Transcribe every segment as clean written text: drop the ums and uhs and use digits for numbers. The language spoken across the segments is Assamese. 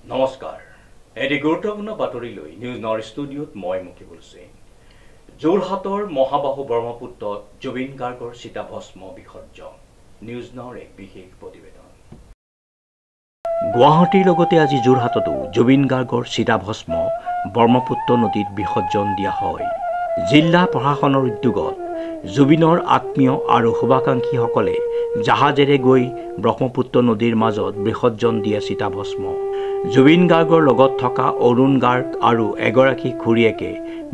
নমস্কাৰ এটি গুৰুত্বপূৰ্ণ বাতৰি লৈ নিউজ নৰ্থ ষ্টুডিঅ'ত মই মুকিবুল সিং যোৰহাটৰ মহাবাহু ব্ৰহ্মপুত্ৰ জুবিন গাৰ্গৰ চিতাভস্ম বিসৰ্জন নিউজ নৰ্থ এক বিশেষ প্ৰতিবেদন গুৱাহাটীৰ লগতে আজি যোৰহাটতো জুবিন গাৰ্গৰ চিতাভস্ম ব্ৰহ্মপুত্ৰ নদীত বিসৰ্জন দিয়া হয় জিলা প্ৰশাসনৰ উদ্যোগত জুবিনৰ আত্মীয় আৰু শুভাকাংক্ষীসকলে জাহাজেৰে গৈ ব্ৰহ্মপুত্ৰ নদীৰ মাজত বিসৰ্জন দিয়ে চিতাভস্ম জুবিন গাৰ্গৰ লগত থকা অৰুণ গাৰ্গ আৰু এগৰাকী খুৰীয়েকে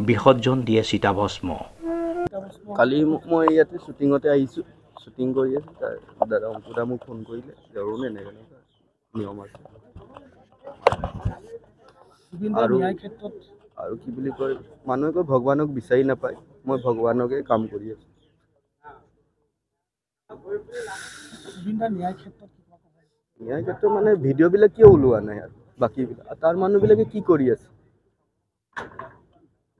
বিসৰ্জন দিয়ে চিতাভস্ম কালি মই ইয়াতে শ্বুটিঙতে আহিছোঁ শ্বুটিং কৰি আছোঁ তাৰ দাদা অংকুদা মোক ফোন কৰিলে অৰুণ এনেকৈ নিয়ম আছে আৰু কি বুলি কয় মানুহে কয় ভগৱানক বিচাৰি নাপায় মই ভগৱানকে কাম কৰি আছোঁ ন্যায় ক্ষেত্ৰত মানে ভিডিঅ'বিলাক কিয় ওলোৱা নাই আৰু বাকীবিলাক তাৰ মানুহবিলাকে কি কৰি আছে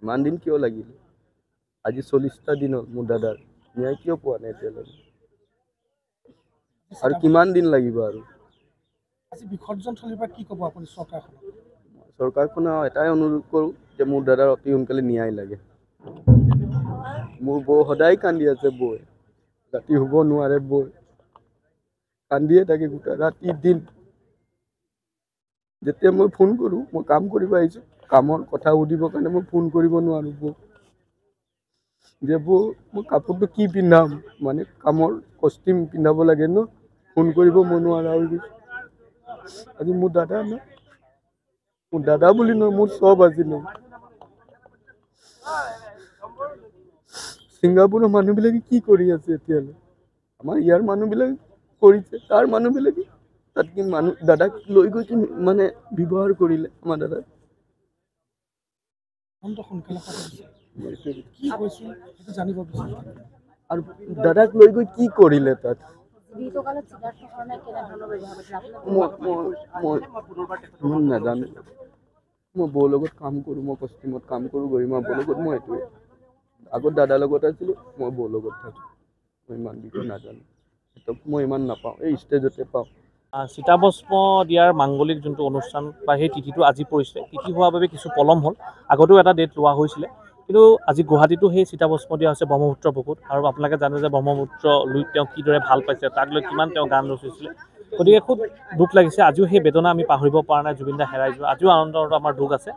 ইমান দিন কিয় লাগিলে আজি 40টা দিন হ'ল মোৰ দাদাৰ ন্যায় কিয় পোৱা নাই এতিয়ালৈকে আৰু কিমান দিন লাগিব আৰু চৰকাৰখনক এটাই অনুৰোধ কৰোঁ যে মোৰ দাদাৰ অতি সোনকালে ন্যায় লাগে মোৰ বৌ সদায় কান্দি আছে বৌয়ে ৰাতি শুব নোৱাৰে বৌ কান্দিয়ে থাকে গোটেই ৰাতি দিন যেতিয়া মই ফোন কৰোঁ মই কাম কৰিব আহিছোঁ কামৰ কথা সুধিবৰ কাৰণে মই ফোন কৰিব নোৱাৰোঁ বৌ যে বৌ মই কাপোৰটো কি পিন্ধাম মানে কামৰ কষ্টিউম পিন্ধাব লাগে ন ফোন কৰিব মই নোৱাৰা হৈ গৈছোঁ আজি মোৰ দাদা ন মোৰ দাদা বুলি নহয় মোৰ চব আছিলে ছিংগাপুৰৰ মানুহবিলাকে কি কৰি আছে এতিয়ালৈ আমাৰ ইয়াৰ মানুহবিলাক কৰিছে তাৰ মানুহবিলাকে তাত কি মানুহ দাদাক লৈ গৈ কি মানে ব্যৱহাৰ কৰিলে আমাৰ দাদাক আৰু দাদাক লৈ গৈ কি কৰিলে তাত মই নাজানো মই বৌৰ লগত কাম কৰোঁ মই কষ্টিউমত কাম কৰোঁ গৰিমা বৌৰ লগত মই এইটোৱে আগত দাদাৰ লগত আছিলোঁ মই বৌৰ লগত থাকোঁ মই ইমান বিষয়ে নাজানো মই ইমান নাপাওঁ এই ষ্টেজতে পাওঁ চিতাভস্ম দিয়াৰ মাংগলিক যোনটো অনুষ্ঠান বা সেই তিথিটো আজি পৰিছে তিথি হোৱাৰ বাবে কিছু পলম হ'ল আগতেও এটা ডেট লোৱা হৈছিলে কিন্তু আজি গুৱাহাটীতো সেই চিতাভস্ম দিয়া হৈছে ব্ৰহ্মপুত্ৰ বুকুত আৰু আপোনালোকে জানে যে ব্ৰহ্মপুত্ৰ লৈ তেওঁ কিদৰে ভাল পাইছে তাক লৈ কিমান তেওঁ গান ৰচিছিলে গতিকে খুব দুখ লাগিছে আজিও সেই বেদনা আমি পাহৰিব পৰা নাই জুবিন দা হেৰাই যোৱা আজিও আনন্দত আমাৰ দুখ আছে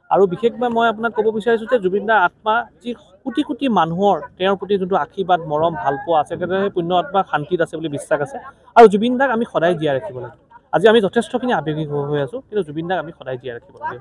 আৰু বিশেষকৈ মই আপোনাক ক'ব বিচাৰিছোঁ যে জুবিন দাৰ আত্মা যি কোটি কোটি মানুহৰ তেওঁৰ প্ৰতি যোনটো আশীৰ্বাদ মৰম ভালপোৱা আছে একেদৰে সেই পুণ্য আত্মা শান্তিত আছে বুলি বিশ্বাস আছে আৰু জুবিন দাক আমি সদায় জীয়াই ৰাখিব লাগে আজি আমি যথেষ্টখিনি আৱেগিক হৈ আছোঁ কিন্তু জুবিন দাক আমি সদায় জীয়াই ৰাখিব লাগে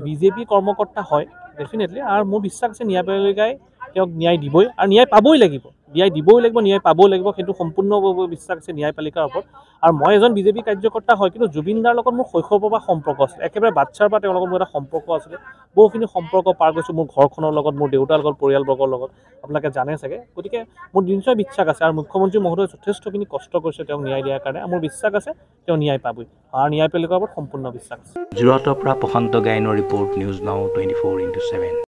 বিজেপি কৰ্মকৰ্তা হয় ডেফিনেটলি আৰু মোৰ বিশ্বাস আছে ন্যায়পালিকাই তেওঁক ন্যায় দিবই আৰু ন্যায় পাবই লাগিব ন্যায় দিবই লাগিব ন্যায় পাবই লাগিব সেইটো সম্পূৰ্ণভাৱে বিশ্বাস আছে ন্যায়পালিকাৰ ওপৰত আৰু মই এজন বিজেপি কাৰ্যকৰ্তা হয় কিন্তু জুবিন দাৰ লগত মোৰ শৈশৱৰ পৰা সম্পৰ্ক আছিলে একেবাৰে বাচ্ছাৰ পৰা তেওঁৰ লগত মোৰ এটা সম্পৰ্ক আছিলে বহুখিনি সম্পৰ্ক পাৰ কৰিছোঁ মোৰ ঘৰখনৰ লগত মোৰ দেউতাৰ লগত পৰিয়ালবৰ্গৰ লগত আপোনালোকে জানে চাগে গতিকে মোৰ নিশ্চয় বিশ্বাস আছে আৰু মুখ্যমন্ত্ৰী মহোদয়ে যথেষ্টখিনি কষ্ট কৰিছে তেওঁক ন্যায় দিয়াৰ কাৰণে মোৰ বিশ্বাস আছে তেওঁ ন্যায় পাবই আৰু ন্যায়পালিকাৰ ওপৰত সম্পূৰ্ণ বিশ্বাস আছে যোৰহাটৰ পৰা প্ৰশান্ত গায়নৰ ৰিপৰ্ট নিউজ নাও 24/7